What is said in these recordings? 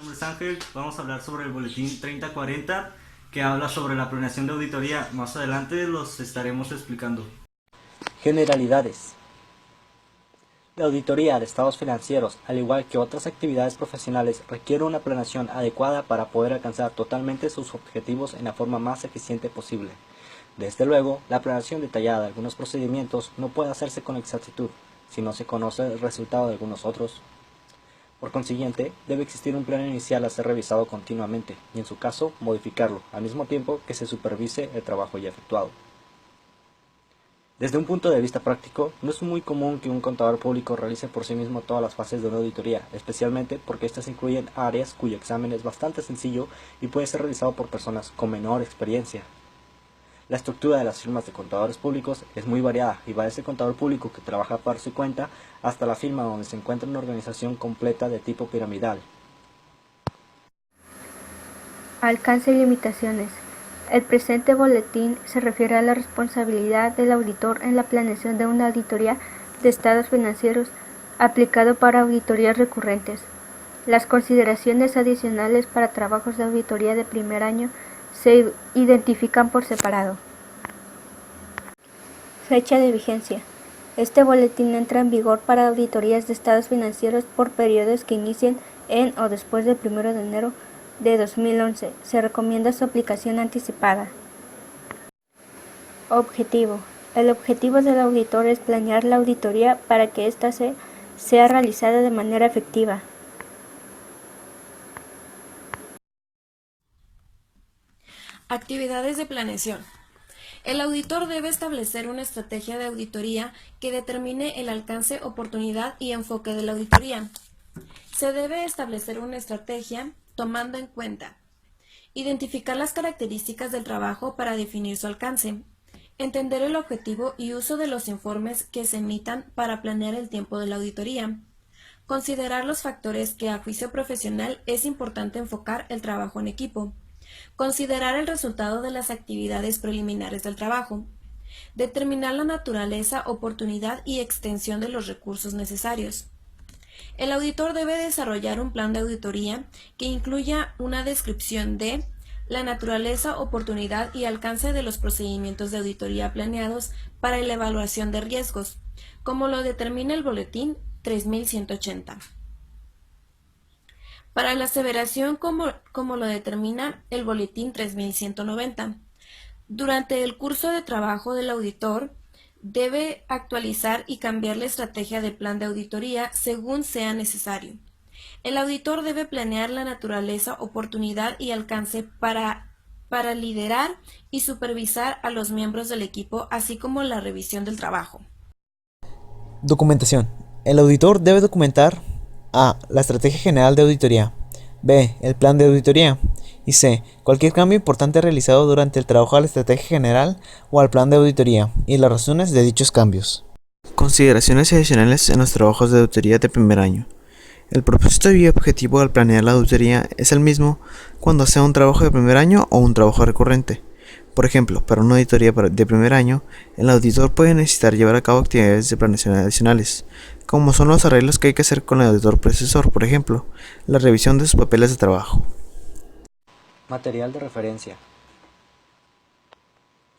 nombre es Ángel, vamos a hablar sobre el boletín 3040 que habla sobre la planeación de auditoría. Más adelante los estaremos explicando. Generalidades. La auditoría de estados financieros, al igual que otras actividades profesionales, requiere una planeación adecuada para poder alcanzar totalmente sus objetivos en la forma más eficiente posible. Desde luego, la planeación detallada de algunos procedimientos no puede hacerse con exactitud si no se conoce el resultado de algunos otros. Por consiguiente, debe existir un plan inicial a ser revisado continuamente y, en su caso, modificarlo, al mismo tiempo que se supervise el trabajo ya efectuado. Desde un punto de vista práctico, no es muy común que un contador público realice por sí mismo todas las fases de una auditoría, especialmente porque estas incluyen áreas cuyo examen es bastante sencillo y puede ser realizado por personas con menor experiencia. La estructura de las firmas de contadores públicos es muy variada y va desde el contador público que trabaja por su cuenta hasta la firma donde se encuentra una organización completa de tipo piramidal. Alcance y limitaciones. El presente boletín se refiere a la responsabilidad del auditor en la planeación de una auditoría de estados financieros aplicado para auditorías recurrentes. Las consideraciones adicionales para trabajos de auditoría de primer año se identifican por separado. Fecha de vigencia. Este boletín entra en vigor para auditorías de estados financieros por periodos que inicien en o después del 1 de enero de 2011. Se recomienda su aplicación anticipada. Objetivo. El objetivo del auditor es planear la auditoría para que ésta sea realizada de manera efectiva. Actividades de planeación. El auditor debe establecer una estrategia de auditoría que determine el alcance, oportunidad y enfoque de la auditoría. Se debe establecer una estrategia tomando en cuenta identificar las características del trabajo para definir su alcance, entender el objetivo y uso de los informes que se emitan para planear el tiempo de la auditoría, considerar los factores que a juicio profesional es importante enfocar el trabajo en equipo, considerar el resultado de las actividades preliminares del trabajo, determinar la naturaleza, oportunidad y extensión de los recursos necesarios. El auditor debe desarrollar un plan de auditoría que incluya una descripción de la naturaleza, oportunidad y alcance de los procedimientos de auditoría planeados para la evaluación de riesgos, como lo determina el boletín 3180. Para la aseveración, como lo determina el boletín 3190. Durante el curso de trabajo del auditor, debe actualizar y cambiar la estrategia de plan de auditoría según sea necesario. El auditor debe planear la naturaleza, oportunidad y alcance para liderar y supervisar a los miembros del equipo, así como la revisión del trabajo. Documentación. El auditor debe documentar A. La estrategia general de auditoría. B. El plan de auditoría. Y C. Cualquier cambio importante realizado durante el trabajo a la estrategia general o al plan de auditoría y las razones de dichos cambios. Consideraciones adicionales en los trabajos de auditoría de primer año. El propósito y objetivo al planear la auditoría es el mismo cuando sea un trabajo de primer año o un trabajo recurrente. Por ejemplo, para una auditoría de primer año, el auditor puede necesitar llevar a cabo actividades de planeación adicionales, como son los arreglos que hay que hacer con el auditor predecesor, por ejemplo, la revisión de sus papeles de trabajo. Material de referencia.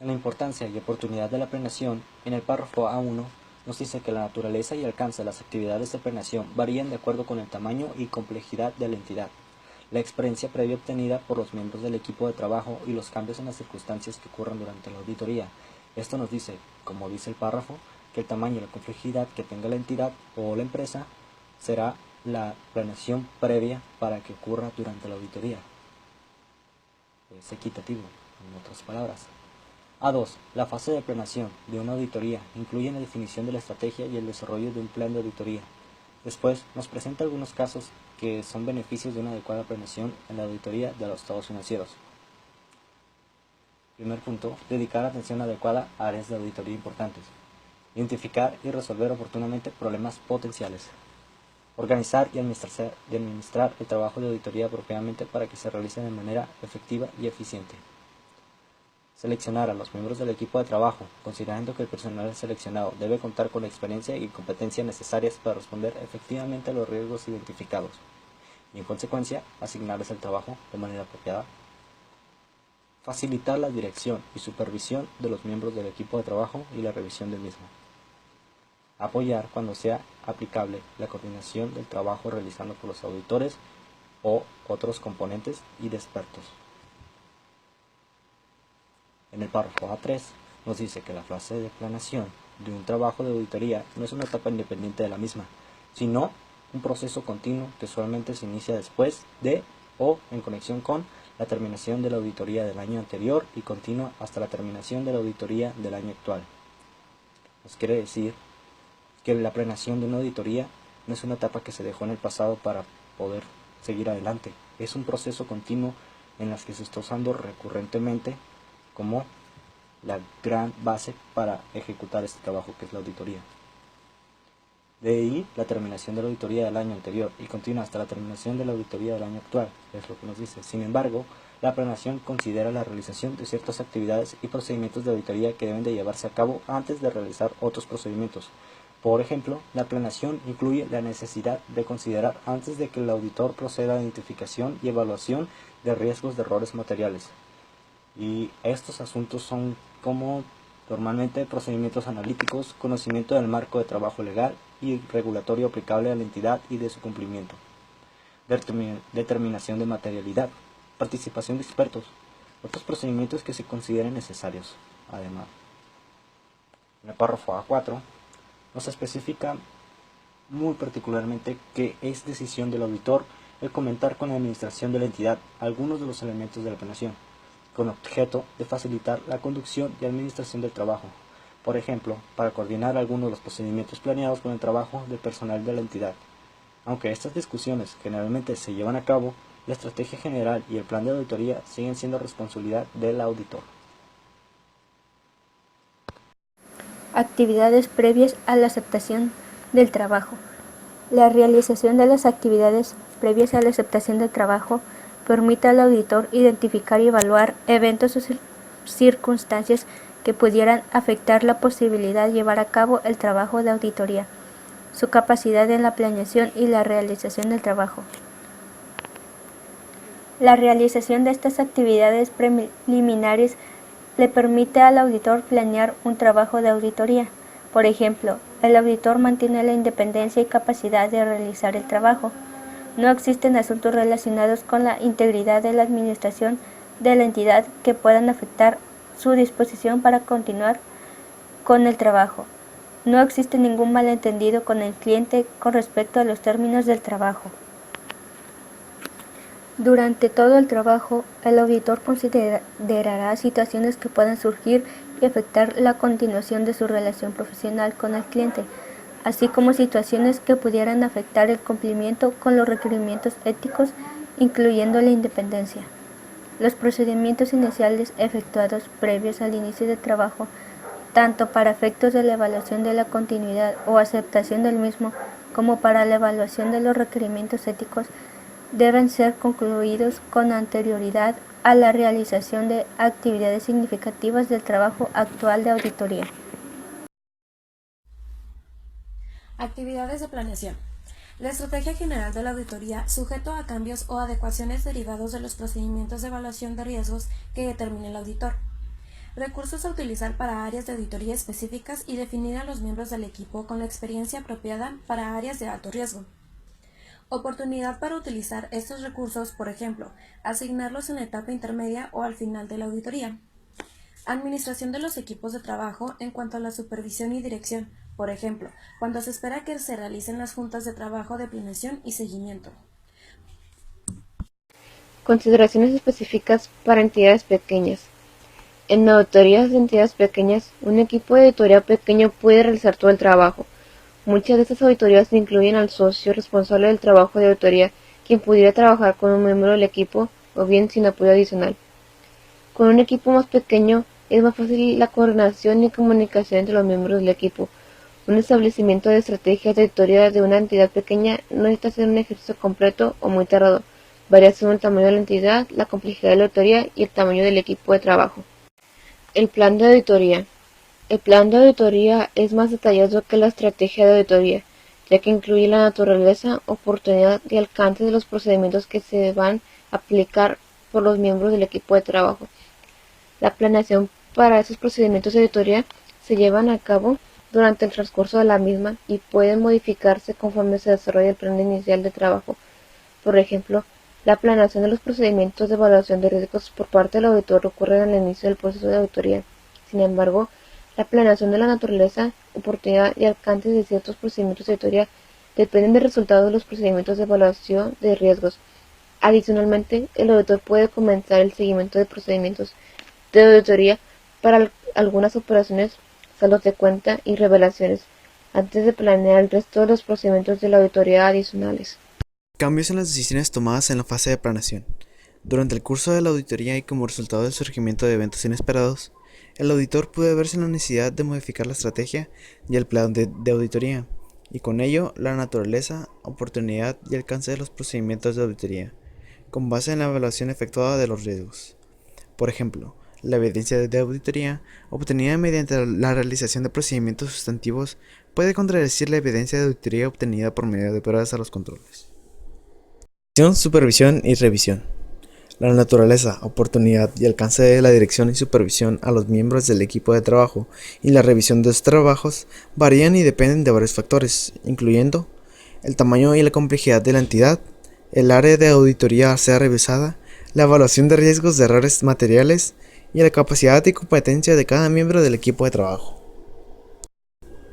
En la importancia y oportunidad de la planeación, en el párrafo A1 nos dice que la naturaleza y alcance de las actividades de planeación varían de acuerdo con el tamaño y complejidad de la entidad, la experiencia previa obtenida por los miembros del equipo de trabajo y los cambios en las circunstancias que ocurran durante la auditoría. Esto nos dice, como dice el párrafo, que el tamaño y la complejidad que tenga la entidad o la empresa será la planeación previa para que ocurra durante la auditoría. Es equitativo, en otras palabras. A2. La fase de planeación de una auditoría incluye la definición de la estrategia y el desarrollo de un plan de auditoría. Después nos presenta algunos casos que son beneficios de una adecuada planeación en la auditoría de los estados financieros. Primer punto, dedicar atención adecuada a áreas de auditoría importantes. Identificar y resolver oportunamente problemas potenciales. Organizar y administrar el trabajo de auditoría apropiadamente para que se realice de manera efectiva y eficiente. Seleccionar a los miembros del equipo de trabajo, considerando que el personal seleccionado debe contar con la experiencia y competencia necesarias para responder efectivamente a los riesgos identificados. y en consecuencia asignarles el trabajo de manera apropiada. Facilitar la dirección y supervisión de los miembros del equipo de trabajo y la revisión del mismo. Apoyar cuando sea aplicable la coordinación del trabajo realizado por los auditores o otros componentes y de expertos. En el párrafo A3 nos dice que la fase de planeación de un trabajo de auditoría no es una etapa independiente de la misma, sino un proceso continuo que usualmente se inicia después de o en conexión con la terminación de la auditoría del año anterior y continúa hasta la terminación de la auditoría del año actual. Nos quiere decir que la planeación de una auditoría no es una etapa que se dejó en el pasado para poder seguir adelante, es un proceso continuo en el que se está usando recurrentemente como la gran base para ejecutar este trabajo que es la auditoría. De ahí la terminación de la auditoría del año anterior y continúa hasta la terminación de la auditoría del año actual, es lo que nos dice. Sin embargo, la planeación considera la realización de ciertas actividades y procedimientos de auditoría que deben de llevarse a cabo antes de realizar otros procedimientos. Por ejemplo, la planeación incluye la necesidad de considerar antes de que el auditor proceda a la identificación y evaluación de riesgos de errores materiales. Y estos asuntos son como normalmente procedimientos analíticos, conocimiento del marco de trabajo legal y regulatorio aplicable a la entidad y de su cumplimiento, determinación de materialidad, participación de expertos, otros procedimientos que se consideren necesarios. Además, en el párrafo A4 nos especifica muy particularmente que es decisión del auditor el comentar con la administración de la entidad algunos de los elementos de la planeación, con objeto de facilitar la conducción y administración del trabajo, por ejemplo, para coordinar algunos de los procedimientos planeados con el trabajo del personal de la entidad. Aunque estas discusiones generalmente se llevan a cabo, la estrategia general y el plan de auditoría siguen siendo responsabilidad del auditor. Actividades previas a la aceptación del trabajo. La realización de las actividades previas a la aceptación del trabajo permite al auditor identificar y evaluar eventos o circunstancias que pudieran afectar la posibilidad de llevar a cabo el trabajo de auditoría, su capacidad en la planeación y la realización del trabajo. La realización de estas actividades preliminares le permite al auditor planear un trabajo de auditoría. Por ejemplo, el auditor mantiene la independencia y capacidad de realizar el trabajo. No existen asuntos relacionados con la integridad de la administración de la entidad que puedan afectar su disposición para continuar con el trabajo. No existe ningún malentendido con el cliente con respecto a los términos del trabajo. Durante todo el trabajo, el auditor considerará situaciones que puedan surgir y afectar la continuación de su relación profesional con el cliente, así como situaciones que pudieran afectar el cumplimiento con los requerimientos éticos, incluyendo la independencia. Los procedimientos iniciales efectuados previos al inicio del trabajo, tanto para efectos de la evaluación de la continuidad o aceptación del mismo, como para la evaluación de los requerimientos éticos, deben ser concluidos con anterioridad a la realización de actividades significativas del trabajo actual de auditoría. Actividades de planeación. La estrategia general de la auditoría, sujeto a cambios o adecuaciones derivados de los procedimientos de evaluación de riesgos que determine el auditor. Recursos a utilizar para áreas de auditoría específicas y definir a los miembros del equipo con la experiencia apropiada para áreas de alto riesgo. Oportunidad para utilizar estos recursos, por ejemplo, asignarlos en la etapa intermedia o al final de la auditoría. Administración de los equipos de trabajo en cuanto a la supervisión y dirección, por ejemplo, cuando se espera que se realicen las juntas de trabajo de planeación y seguimiento. Consideraciones específicas para entidades pequeñas. En auditorías de entidades pequeñas, un equipo de auditoría pequeño puede realizar todo el trabajo. Muchas de estas auditorías incluyen al socio responsable del trabajo de auditoría, quien pudiera trabajar con un miembro del equipo o bien sin apoyo adicional. Con un equipo más pequeño es más fácil la coordinación y comunicación entre los miembros del equipo. Un establecimiento de estrategias de auditoría de una entidad pequeña no necesita ser un ejercicio completo o muy tardado. Varía según el tamaño de la entidad, la complejidad de la auditoría y el tamaño del equipo de trabajo. El plan de auditoría. El plan de auditoría es más detallado que la estrategia de auditoría. ya que incluye la naturaleza, oportunidad y alcance de los procedimientos que se van a aplicar por los miembros del equipo de trabajo. La planeación para esos procedimientos de auditoría se llevan a cabo durante el transcurso de la misma y pueden modificarse conforme se desarrolla el plan inicial de trabajo. Por ejemplo, la planeación de los procedimientos de evaluación de riesgos por parte del auditor ocurre al inicio del proceso de auditoría. Sin embargo, la planeación de la naturaleza, oportunidad y alcance de ciertos procedimientos de auditoría dependen del resultado de los procedimientos de evaluación de riesgos. Adicionalmente, el auditor puede comenzar el seguimiento de procedimientos de auditoría para algunas operaciones, saldos de cuenta y revelaciones, antes de planear el resto de los procedimientos de la auditoría adicionales. Cambios en las decisiones tomadas en la fase de planeación. Durante el curso de la auditoría y como resultado del surgimiento de eventos inesperados, el auditor puede verse en la necesidad de modificar la estrategia y el plan de auditoría, y con ello la naturaleza, oportunidad y alcance de los procedimientos de auditoría, con base en la evaluación efectuada de los riesgos. Por ejemplo, la evidencia de auditoría, obtenida mediante la realización de procedimientos sustantivos, puede contradecir la evidencia de auditoría obtenida por medio de pruebas a los controles. Supervisión y revisión. La naturaleza, oportunidad y alcance de la dirección y supervisión a los miembros del equipo de trabajo y la revisión de sus trabajos varían y dependen de varios factores, incluyendo el tamaño y la complejidad de la entidad, el área de auditoría a ser revisada, la evaluación de riesgos de errores materiales y la capacidad y competencia de cada miembro del equipo de trabajo.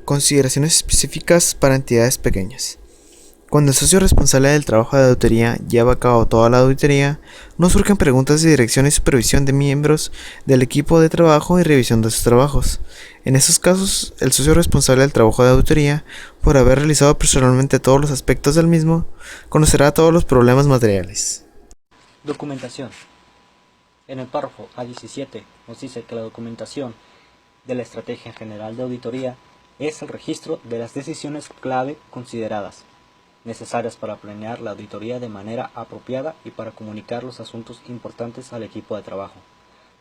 Consideraciones específicas para entidades pequeñas. Cuando el socio responsable del trabajo de auditoría lleva a cabo toda la auditoría, no surgen preguntas de dirección y supervisión de miembros del equipo de trabajo y revisión de sus trabajos. En esos casos, el socio responsable del trabajo de auditoría, por haber realizado personalmente todos los aspectos del mismo, conocerá todos los problemas materiales. Documentación. En el párrafo A17 nos dice que la documentación de la Estrategia General de Auditoría es el registro de las decisiones clave consideradas, necesarias para planear la auditoría de manera apropiada y para comunicar los asuntos importantes al equipo de trabajo.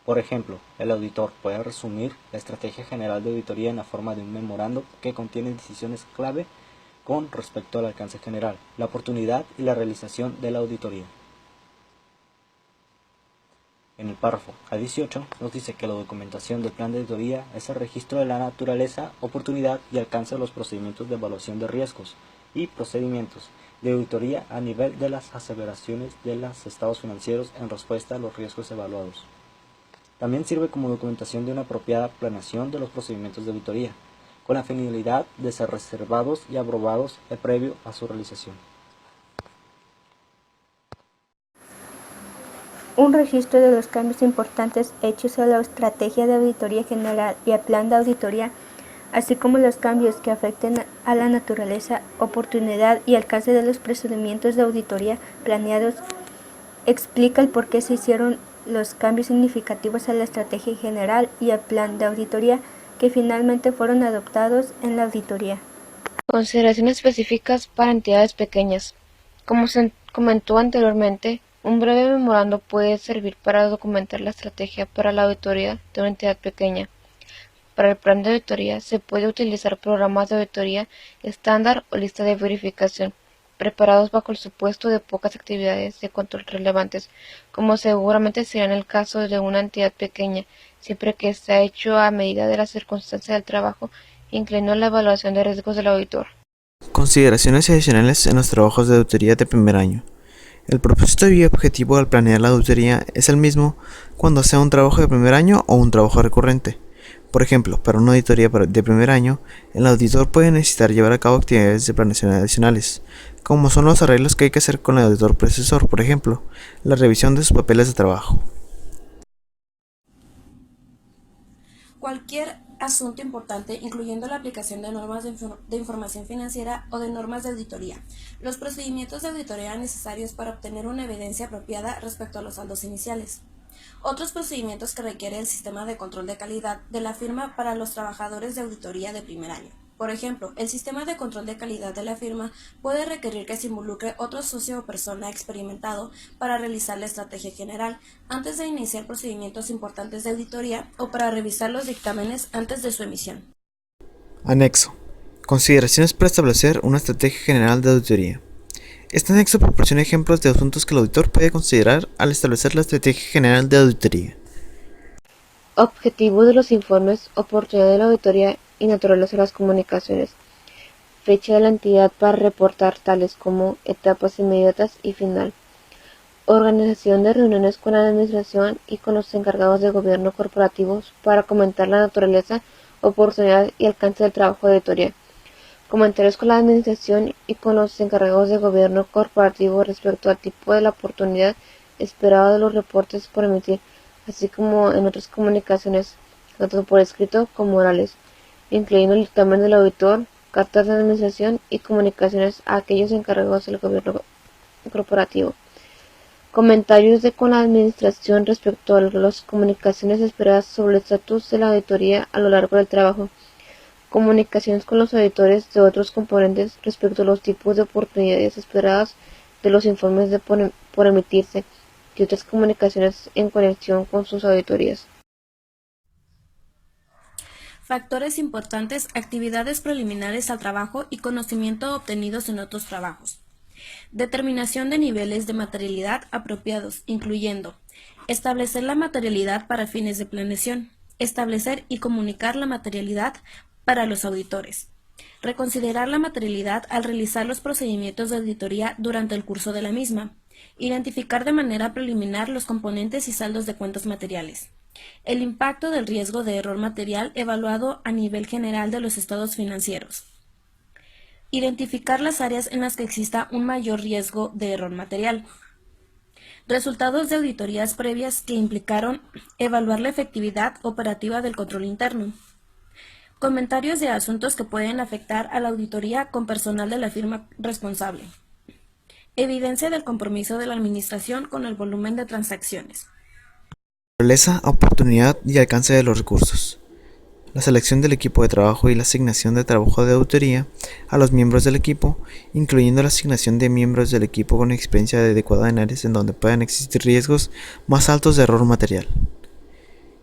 Por ejemplo, el auditor puede resumir la Estrategia General de Auditoría en la forma de un memorando que contiene decisiones clave con respecto al alcance general, la oportunidad y la realización de la auditoría. En el párrafo A18 nos dice que la documentación del plan de auditoría es el registro de la naturaleza, oportunidad y alcance de los procedimientos de evaluación de riesgos y procedimientos de auditoría a nivel de las aseveraciones de los estados financieros en respuesta a los riesgos evaluados. También sirve como documentación de una apropiada planeación de los procedimientos de auditoría, con la finalidad de ser reservados y aprobados previo a su realización. Un registro de los cambios importantes hechos a la estrategia de auditoría general y al plan de auditoría, así como los cambios que afecten a la naturaleza, oportunidad y alcance de los procedimientos de auditoría planeados, explica el por qué se hicieron los cambios significativos a la estrategia general y al plan de auditoría que finalmente fueron adoptados en la auditoría. Consideraciones específicas para entidades pequeñas. Como se comentó anteriormente, un breve memorando puede servir para documentar la estrategia para la auditoría de una entidad pequeña. Para el plan de auditoría se puede utilizar programas de auditoría estándar o lista de verificación, preparados bajo el supuesto de pocas actividades de control relevantes, como seguramente será en el caso de una entidad pequeña, siempre que sea hecho a medida de las circunstancias del trabajo, incluyendo la evaluación de riesgos del auditor. Consideraciones adicionales en los trabajos de auditoría de primer año. El propósito y objetivo al planear la auditoría es el mismo cuando sea un trabajo de primer año o un trabajo recurrente. Por ejemplo, para una auditoría de primer año, el auditor puede necesitar llevar a cabo actividades de planeación adicionales, como son los arreglos que hay que hacer con el auditor predecesor, por ejemplo, la revisión de sus papeles de trabajo. Cualquier asunto importante, incluyendo la aplicación de normas de información financiera o de normas de auditoría. Los procedimientos de auditoría necesarios para obtener una evidencia apropiada respecto a los saldos iniciales. Otros procedimientos que requiere el sistema de control de calidad de la firma para los trabajadores de auditoría de primer año. Por ejemplo, el sistema de control de calidad de la firma puede requerir que se involucre otro socio o persona experimentado para realizar la estrategia general antes de iniciar procedimientos importantes de auditoría o para revisar los dictámenes antes de su emisión. Anexo. Consideraciones para establecer una estrategia general de auditoría. Este anexo proporciona ejemplos de asuntos que el auditor puede considerar al establecer la estrategia general de auditoría. Objetivo de los informes, oportunidad de la auditoría y naturaleza de las comunicaciones. Fecha de la entidad para reportar, tales como etapas inmediatas y final. Organización de reuniones con la administración y con los encargados de gobierno corporativos para comentar la naturaleza, oportunidad y alcance del trabajo de auditoría. Comentarios con la administración y con los encargados de gobierno corporativo respecto al tipo de la oportunidad esperado de los reportes por emitir, así como en otras comunicaciones, tanto por escrito como orales, incluyendo el dictamen del auditor, cartas de administración y comunicaciones a aquellos encargados del gobierno corporativo. Comentarios con la administración respecto a las comunicaciones esperadas sobre el estatus de la auditoría a lo largo del trabajo. Comunicaciones con los auditores de otros componentes respecto a los tipos de oportunidades esperadas de los informes por emitirse y otras comunicaciones en conexión con sus auditorías. Factores importantes, actividades preliminares al trabajo y conocimiento obtenidos en otros trabajos. Determinación de niveles de materialidad apropiados, incluyendo establecer la materialidad para fines de planeación, establecer y comunicar la materialidad para los auditores, reconsiderar la materialidad al realizar los procedimientos de auditoría durante el curso de la misma, identificar de manera preliminar los componentes y saldos de cuentas materiales, el impacto del riesgo de error material evaluado a nivel general de los estados financieros, identificar las áreas en las que exista un mayor riesgo de error material. Resultados de auditorías previas que implicaron evaluar la efectividad operativa del control interno. Comentarios de asuntos que pueden afectar a la auditoría con personal de la firma responsable. Evidencia del compromiso de la administración con el volumen de transacciones. Naturaleza, oportunidad y alcance de los recursos. La selección del equipo de trabajo y la asignación de trabajo de auditoría a los miembros del equipo, incluyendo la asignación de miembros del equipo con experiencia adecuada en áreas en donde puedan existir riesgos más altos de error material.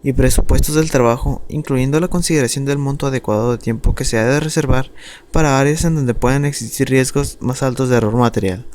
Y presupuestos del trabajo, incluyendo la consideración del monto adecuado de tiempo que se ha de reservar para áreas en donde puedan existir riesgos más altos de error material.